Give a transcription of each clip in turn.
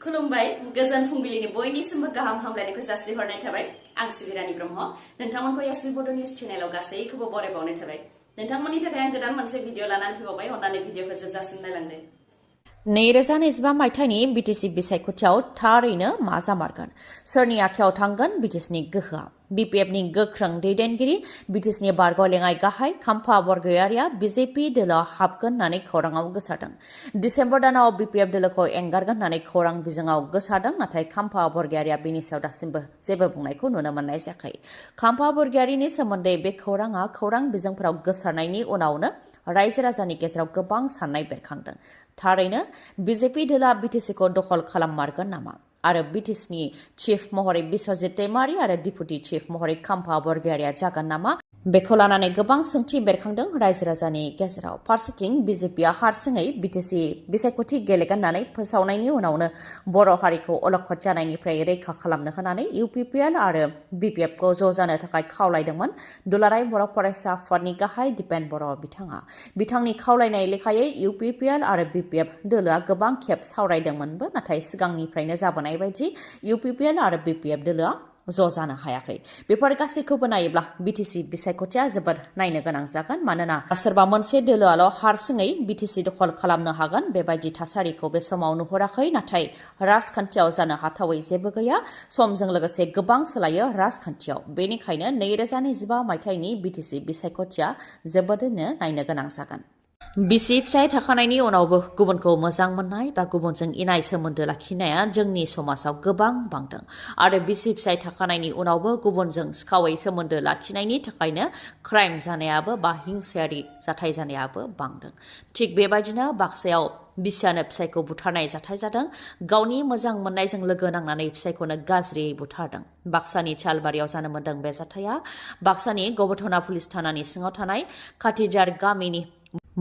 खुलुमबाय गोजोन फुंबिलिनि बयनिसिमबो गाहाम हामलायनायखौ जासिहरनाय थाबाय आं सिबि रानी ब्रह्म नोंथांमोनखौ एसबी बड निउज चेनेलाव गासैखौबो बरायबावनाय थाबाय नोंथांमोननि थाखाय आं गोदान मोनसे भिडिअ लानानै फैबावबाय अन्नानै भिडिअखौ जोबजासिम नायलांदो 2025 मायथाइनि बिटिसि बिसायख'थियाव थारैनो मा जामारगोन सोरनि आखायाव थांगोन बिटिसिनि गोहोआ बिपिएफनि गोख्रों दैदेनगिरि बिटिसिनि बारगय लेङाइ गाहाय खाम्फा बरगयारिया बिजेपि दोलोआव हाबगोन होननानै खौराङाव गोसारदों डिसेम्बर दानाव बिपिएफ दोलोखौ एंगारगोन होननानै खौरां बिजोङाव गोसारदों नाथाय खाम्फा बरगयारिया बेनि सायाव दासिमबो जेबो बुंनायखौ नुनो मोननाय जायाखै खाम्फा बरगयारिनि सोमोन्दै बे खौराङा खौरां बिजोंफोराव गोसारनायनि उनावनो रायजो राजानि गेजेराव गोबां साननाय बेरखांदों थारैनो बिजेपि दोलोआ बिटिसिखौ दखल खालाममारगोन नामा आरो बिटिसिनि चिफ महरै बिश्वजित दैमारी आरो डिपुटि चिफ महरै खाम्फा बरगयारिया जागोन नामा बेखौ लानानै गोबां सोंथि बेरखांदों रायजो राजानि गेजेराव फारसेथिं बिजेपिआ हारसिङै बिटिसि बिसायख'थि गेलेगोन होननानै फोसावनायनि उनावनो बर' हारिखौ अलखद जानायनिफ्राय रैखा खालामनो होनानै UPPL आरो BTechखौ ज' जानो थाखाय खावलायदोंमोन दुलाराय बर' फरायसा आफादनि गाहाय दिपेन बर' बिथांनि खावलायनाय लेखायै UPPL आरो BTech दोलोआ गोबां खेब सावरायदोंमोनबो नाथाय सिगांनिफ्रायनो जाबोनाय बायदि UPPL आरो BTech दोलोआ ज' जानो हायाखै बेफोर गासैखौबो नायोब्ला बिटिसि बिसायख'थिया जोबोद नायनो गोनां जागोन मानोना सोरबा मोनसे दोलोआल' हारसिङै बिटिसि दखल खालामनो हागोन बेबायदि थासारिखौ बे समाव नुहुराखै नाथाय राजखान्थियाव जानो हाथावै जेबो गैया समजों लोगोसे गोबां सोलायो राजखान्थियाव बेनिखायनो 2025 मायथाइनि बिटिसि बिसायख'थिया जोबोदैनो नायनो गोनां जागोन बिसि फिसाय थाखानायनि उनावबो गुबुनखौ मोजां मोननाय बा गुबुनजों इनाय सोमोन्दो लाखिनाया जोंनि समाजाव गोबां बांदों आरो बिसि फिसाय थाखानायनि उनावबो गुबुनजों सिखावै सोमोन्दो लाखिनायनि थाखायनो क्राइम जानायाबो बा हिंसायारि जाथाय जानायाबो बांदों थिग बेबायदिनो बाक्सायाव बिसियानो फिसायखौ बुथारनाय जाथाय जादों गावनि मोजां मोननायजों लोगो नांनानै फिसायखौनो गाज्रियै बुथारदों बाक्सानि चालबारियाव जानो मोन्दों बे जाथाया बाक्सानि गबथना पुलिस थानानि सिङाव थानाय खाथिजार गामिनि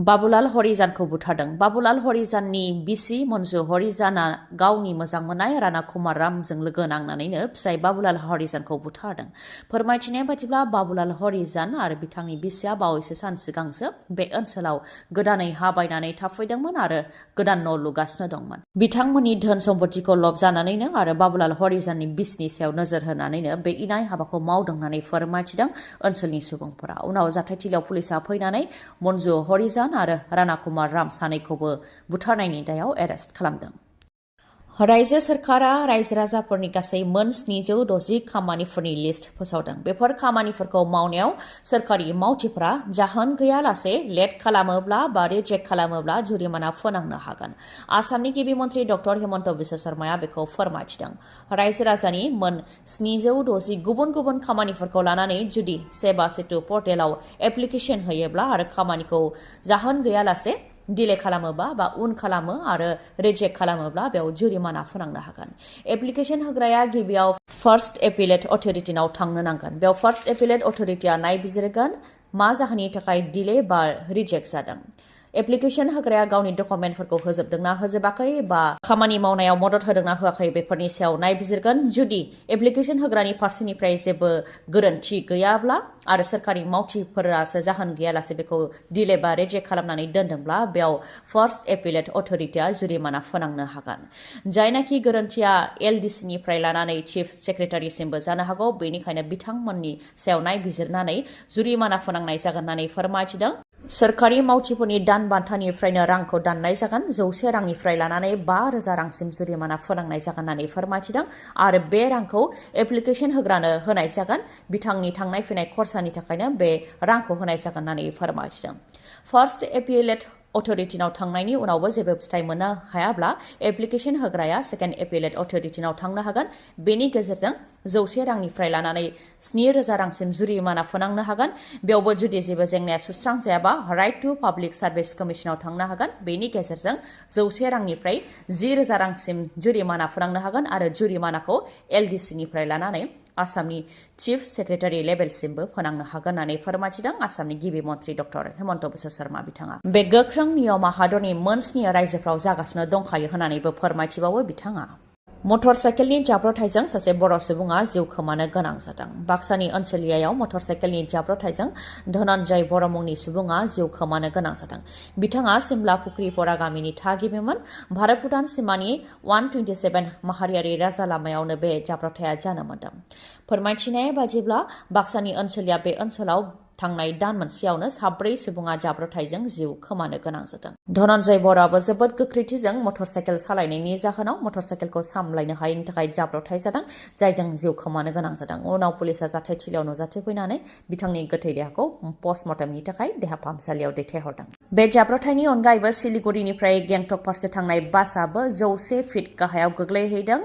बाबुलाल हरिजानखौ बुथारदों बाबुलाल हरिजाननि बिसि मन्जु हरिजाना गावनि मोजां मोननाय राणा कुमार रामजों लोगो नांनानैनो फिसाय बाबुलाल हरिजानखौ बुथारदों फोरमायथिनाय बायदिब्ला बाबुलाल हरिजान आरो बिथांनि बिसिया बावैसो सान सिगांसो बे ओनसोलाव गोदानै हा बायनानै थाफैदोंमोन आरो गोदान न' लुगासिनो दंमोन बिथांमोननि धोन सम्पतिखौ लबजानानैनो आरो बाबुलाल हरिजाननि बिसनि सायाव नोजोर होनानैनो बे इनाय हाबाखौ मावदों होननानै फोरमायथिदों ओनसोलनि सुबुंफोरा उनाव जाथायथिलियाव पुलिसा फैनानै मन्जु हरिजान आरो राणा कुमार राम सानैखौबो बुथारनायनि दायाव एरेस्ट खालामदों रायजो सोरखारा रायजो राजाफोरनि गासै मोन 760 खामानिफोरनि लिस्ट फोसावदों बेफोर खामानिफोरखौ मावनायाव सोरखारि मावथिफोरा जाहोन गैयालासे लेट खालामोब्ला बा रिजेक्ट खालामोब्ला जुरिमाना फोनांनो हागोन आसामनि गिबि मन्थ्रि डक्टर हेमन्त बिश्व शर्माया बेखौ फोरमायथिदों रायजो राजानि मोन 760 गुबुन गुबुन खामानिफोरखौ लानानै जुदि सेवा सेतु पर्टेलाव एप्लिकेशन होयोब्ला आरो खामानिखौ जाहोन गैयालासे डिले खालामोबा बा उन खालामो आरो रिजेक्ट खालामोब्ला बेयाव जुरिमाना फोनांनो हागोन एप्लिकेशन होग्राया गिबियाव फार्स्ट एपिलेट अथरिटिनाव थांनो नांगोन बेयाव फार्स्ट एपिलेट अथरिटिया नायबिजिरगोन मा जाहोननि थाखाय डिले बा रिजेक्ट जादों एप्लिकेशन होग्राया गावनि डकुमेन्टफोरखौ होजोबदोंना होजोबाखै बा खामानि मावनायाव मदद होदोंना होआखै बेफोरनि सायाव नायबिजिरगोन जुदि एप्लिकेशन होग्रानि फारसेनिफ्राय जेबो गोरोन्थि गैयाब्ला आरो सोरखारि मावथिफोरासो जाहोन गैयालासे बेखौ डिले बा रिजेक्ट खालामनानै दोनदोंब्ला बेयाव फार्स्ट एपिलेट अथरिटिया जुरिमाना फोनांनो हागोन जायनाखि गोरोन्थिया LDCनिफ्राय लानानै चिफ सेक्रेटारिसिमबो जानो हागौ बेनिखायनो बिथांमोननि सायाव नायबिजिरनानै जुरिमाना फोनांनाय जागोन होननानै फोरमायथिदों सोरखारि मावथिफोरनि दान बान्थानिफ्रायनो रांखौ दाननाय जागोन 100 रांनिफ्राय लानानै 5,000 रांसिम जुरिमाना फोनांनाय जागोन होननानै फोरमायथिदों आरो बे रांखौ एप्लिकेशन होग्रानो होनाय जागोन बिथांनि थांनाय फैनाय खरसानि थाखायनो बे रांखौ होनाय जागोन होननानै फोरमायथिदों फार्स्ट एपिलेट अथरिटिनाव थांनायनि उनावबो जेबो फिथाय मोननो हायाब्ला एप्लिकेशन होग्राया सेकेन्ड एपिलेट अथरिटिनाव थांनो हागोन बेनि गेजेरजों 100 रांनिफ्राय लानानै 7,000 रांसिम जुरिमाना फोनांनो हागोन बेयावबो जुदि जेबो जेंनाया सुस्रांजायाबा राइट टु पाब्लिक सार्भिस कमिसनाव थांनो हागोन बेनि गेजेरजों 100 रांनिफ्राय 10,000 रांसिम जुरिमाना फोनांनो हागोन आरो जुरिमानाखौ LDCनिफ्राय लानानै आसामनि चिफ सेक्रेटारि लेभेलसिमबो फोनांनो हागोन होननानै फोरमायथिदों आसामनि गिबि मन्थ्रि डक्टर हेमन्त बिश्व शर्मा बिथाङा बे गोख्रों नियमा हादरनि मोन 7 रायजोफ्राव जागासिनो दंखायो होननानैबो फोरमायथिबावो बिथाङा मटर साइकेलनि जाब्रबथायजों सासे बर' सुबुङा जिउ खोमानो गोनां जादों। बाक्सानि ओनसोलियायाव मटर साइकेलनि जाब्रबथायजों धनन्जय बर' मुंनि सुबुङा जिउ खोमानो गोनां जादों। बिथाङा सिमला फुख्रिपरा गामिनि थागिबिमोन। भारत भुटान सिमानि 127 माहारियारि राजा लामायावनो बे जाब्रबथाया जानो मोन्दों। फोरमायथिनाय बादिब्ला बाक्सानि ओनसोलिया बे ओनसोलाव थांनाय दान मोनसेयावनो 4 सुबुङा जाब्रबथायजों जिउ खोमानो गोनां जादों। धनन्जय बर'आबो जोबोद गोख्रैथिजों मटर साइकेल सालायनायनि जाहोनाव मटर साइकेलखौ सामलायनो हायैनि थाखाय जाब्रबथाय जादों, जायजों जिउ खोमानो गोनां जादों। उनाव पुलिसा जाथायथिलियाव नुजाथिफैनानै बिथांनि गोथै देहाखौ पस्टमर्टेमनि थाखाय देहा फाहामसालियाव दैथायहरदों। बे जाब्रबथायनि अनगायैबो सिलिगुरिनिफ्राय गेंटक फारसे थांनाय बासआबो 100 फिट गाहायाव गोग्लैहैदों,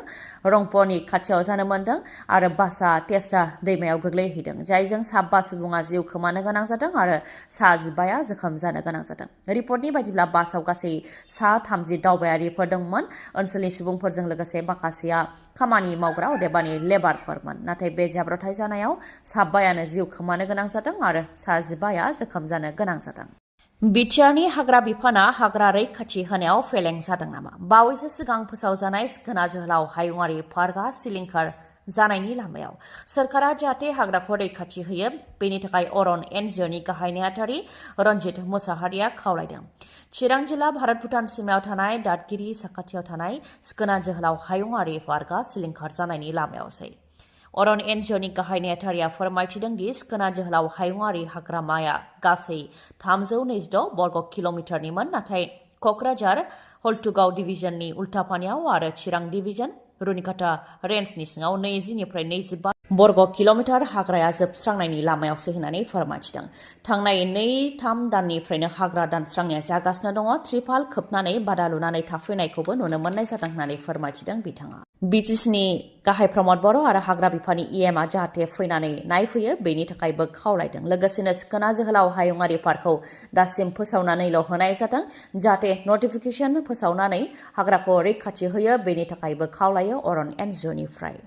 रंप'नि खाथियाव जानो मोन्दों आरो बासआ तेस्ता दैमायाव गोग्लैहैदों, जायजों 5 सुबुङा जिउ खोमानो गोनां जादों आरो 15 जोखोम जानो गोनां जादों। रिपर्टनि बायदिब्ला बासआव गासै 30 दावबायारिफोर दंमोन। ओनसोलनि सुबुंफोरजों लोगोसे माखासेया खामानि मावग्रा अदेबानि लेबारफोरमोन। नाथाय बे जाब्रबथाय जानायाव 15 जिउ खोमानो गोनां जादों आरो 15 जोखोम जानो गोनां जादों। बिटिआरनि हाग्रा बिफाना हाग्रा रैखाथि होनायाव फेलें जादों नामा? बावैसो सिगां फोसावजानाय सिखोना जोहोलाव हायुङारि पार्कआ सिलिंखार जानायनि लामायाव। सोरखारा जाहाथे हाग्राखौ रैखाथि होयो, बेनि थाखाय अरन एनजिअनि गाहाय नेहाथारि रनजित मुसाहारिया खावलायदों। चिरां जिल्ला भारत भुटान सिमायाव थानाय दादगिरि साखाथियाव थानाय सिखोना जोहोलाव हायुङारि पार्कआ सिलिंखार जानायनि लामायावसै। अरन एनजिअनि गाहाय नेहाथारिया फोरमायथिदों दि सिखोना जोहोलाव हायुङारि हाग्रामाया गासै 326 बर्ग किल'मिटारनिमोन, नाथाय क'क्राझार हल्टुगाव डिभिजननि उल्टापानियाव आरो चिरां डिभिजन रुनिकाटा रेन्जनि सिङाव 20 निफ्राय 25 बर्ग किल'मिटार हाग्राया जोबस्रांनायनि लामायावसो होननानै फोरमायथिदों। थांनाय 2-3 दाननिफ्रायनो हाग्रा दानस्रांनाया जागासिनो दङ। त्रिपाल खोबनानै बादा लुनानै थाफैनायखौबो नुनो मोननाय जादों होननानै फोरमायथिदों बिथाङा। बिटिसिनि गाहाय प्रमद बर' आरो हाग्रा बिफाननि इएमआ जाहाथे फैनानै नायफैयो, बेनि थाखायबो खावलायदों। लोगोसेनो सिखोना जोहोलाव हायुङारि पार्कखौ दासिम फोसावनानैल' होनाय जादों, जाहाथे नटिफिकेसन फोसावनानै हाग्राखौ रैखाथि होयो, बेनि थाखायबो खावलायो अरन एनजिअनिफ्राय।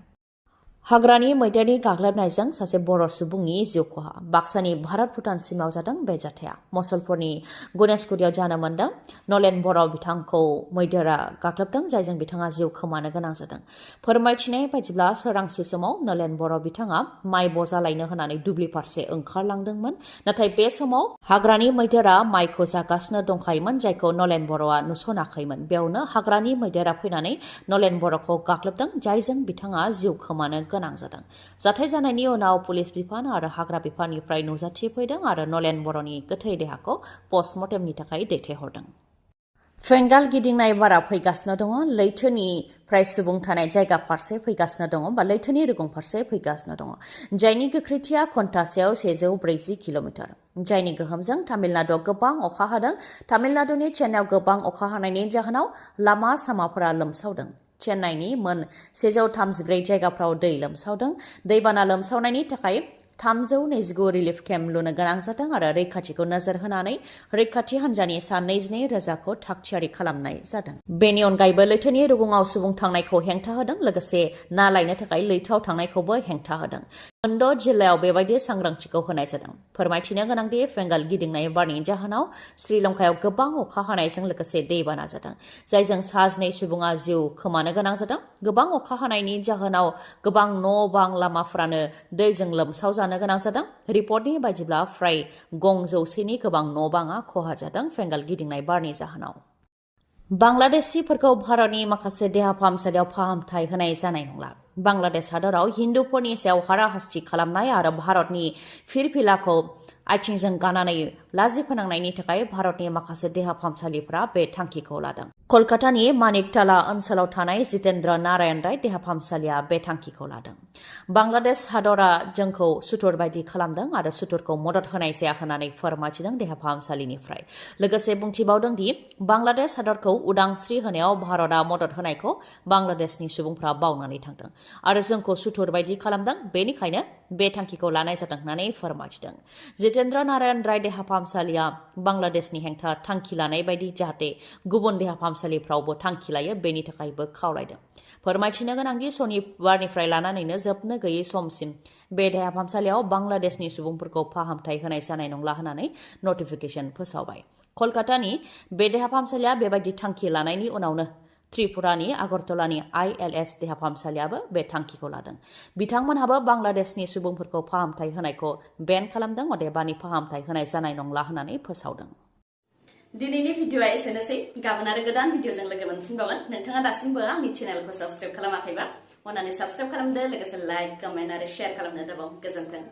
हाग्रानि मैदेरनि गाग्लोबनायजों सासे बर' सुबुंनि जिउ खहा। बाक्सानि भारत भुटान सिमायाव जादों बे जाथाया। मसलपुरनि गणेशगुरियाव जानो मोन्दों। नलेन बर' बिथांखौ मैदेरा गाग्लोबदों, जायजों बिथाङा जिउ खोमानो गोनां जादों। फोरमायथिनाय बायदिब्ला सोरांसि समाव नलेन बर' बिथाङा माइ बजा लायनो होनानै दुब्लि फारसे ओंखारलांदोंमोन। नाथाय बे समाव हाग्रानि मैदेरा माइखौ जागासिनो दंखायोमोन, जायखौ नलेन बर'आ नुसनाखैमोन। बेयावनो हाग्रानि मैदेरा फैनानै नलेन बर'खौ गाग्लोबदों, जायजों बिथाङा जिउ खोमानो गोनां जादों। जाथाय जानायनि उनाव पुलिस बिफान आरो हाग्रा बिफाननिफ्राय नुजाथिफैदों आरो नलेन बर'नि गोथै देहाखौ पस्टमर्टेमनि थाखाय दैथायहरदों। फेंगाल गिदिंनाय बारा फैगासिनो दङ। लैथोनिफ्राय सुबुं थानाय जायगा फारसे फैगासिनो दङ, बा लैथोनि रुगुं फारसे फैगासिनो दङ, जायनि गोख्रैथिया घन्टासेयाव 140 किल'मिटार, जायनि गोहोमजों तामिलनाडुआव गोबां अखा हादों। तामिलनाडुनि चेन्नाइआव गोबां अखा हानायनि जाहोनाव लामा सामाफोरा लोमसावदों। चेन्नाइनि मोन 134 जायगाफ्राव दै लोमसावदों। दैबाना लोमसावनायनि थाखाय 329 रिलिफ केम्प लुनो गोनां जादों आरो रैखाथिखौ नोजोर होनानै रैखाथि हान्जानि सा 22,000 थागथियारि खालामनाय जादों। बेनि अनगायैबो लैथोनि रुगुङाव सुबुं थांनायखौ हेंथा होदों, लोगोसे ना लायनो थाखाय लैथोआव थांनायखौबो हेंथा होदों। मोनद' जिल्लायाव बेबायदि सांग्रांथिखौ होनाय जादों। फोरमायथिनो गोनांदि फेंगाल गिदिंनाय बारनि जाहोनाव श्रीलंकायाव गोबां अखा हानायजों लोगोसे दैबाना जादों, जायजों 2 सुबुङा जिउ खोमानो गोनां जादों। गोबां अखा हानायनि जाहोनाव गोबां न' बां लामाफोरानो दैजों लोमसावजानो गोनां जादों। रिपर्टनि बायदिब्ला फ्राय 100नि गोबां न' बाङा खहा जादों फेंगाल गिदिंनाय बारनि जाहोनाव। बांलादेशिफोरखौ भारतनि माखासे देहा फाहामसालियाव फाहामथाय होनाय जानाय नंला। बांलादेश हादराव हिन्दुफोरनि सायाव हाराहास्ति खालामनाय आरो भारतनि फिरफिलाखौ आथिंजों गानानै लाजि फोनांनायनि थाखाय भारतनि माखासे देहा फाहामसालिफोरा बे थांखिखौ लादों। कलकातानि मानिकटाला ओनसोलाव थानाय जितेन्द्र नारायण राय देहा फाहामसालिया बे थांखिखौ लादों। बांलादेश हादरा जोंखौ सुथुर बायदि खालामदों आरो सुथुरखौ मदद होनाय जाया होननानै फोरमायथिदों देहा फाहामसालिनिफ्राय। लोगोसे बुंथिबावदों दि बांलादेश हादरखौ उदांस्रि होनायाव भारतआ मदद होनायखौ बांलादेशनि सुबुंफ्रा बावनानै थांदों आरो जोंखौ सुथुर बायदि खालामदों, बेनिखायनो बे थांखिखौ लानाय जादों होननानै फोरमायथिदों। जितेन्द्र नारायण राय देहा फाहामसालिया बांलादेशनि हेंथा थांखि लानाय बायदि जाहाथे गुबुन देहा फाहामसालिफ्रावबो थांखि लायो, बेनि थाखायबो खावलायदों। फोरमायथिनो गोनांदि शनिबारनिफ्राय लानानैनो जोबनो गैयै समसिम बे देहा फाहामसालियाव बांलादेशनि सुबुंफोरखौ फाहामथाय होनाय जानाय नंला होननानै नटिफिकेसन फोसावबाय। कलकातानि बे देहा फाहामसालिया बेबायदि थांखि लानायनि उनावनो त्रिपुरानि आगरतलानि ILS देहा फाहामसालियाबो बे थांखिखौ लादों। बिथांमोनहाबो बांलादेशनि सुबुंफोरखौ फाहामथाय होनायखौ बेन खालामदों, अदेबानि फाहामथाय होनाय जानाय नंला होननानै फोसावदों। दिनैनि भिडिअआ एसेनोसै। गाबोन आरो गोदान भिडिअजों लोगो मोनफिनबावगोन। नोंथाङा दासिमबो आंनि चेनेलखौ साबस्क्राइब खालामाखैबा अन्नानै साबस्क्राइब खालामदो, लोगोसे लाइक, कमेन्ट आरो शेयार खालामनो दाबाव। गोजोन्थों।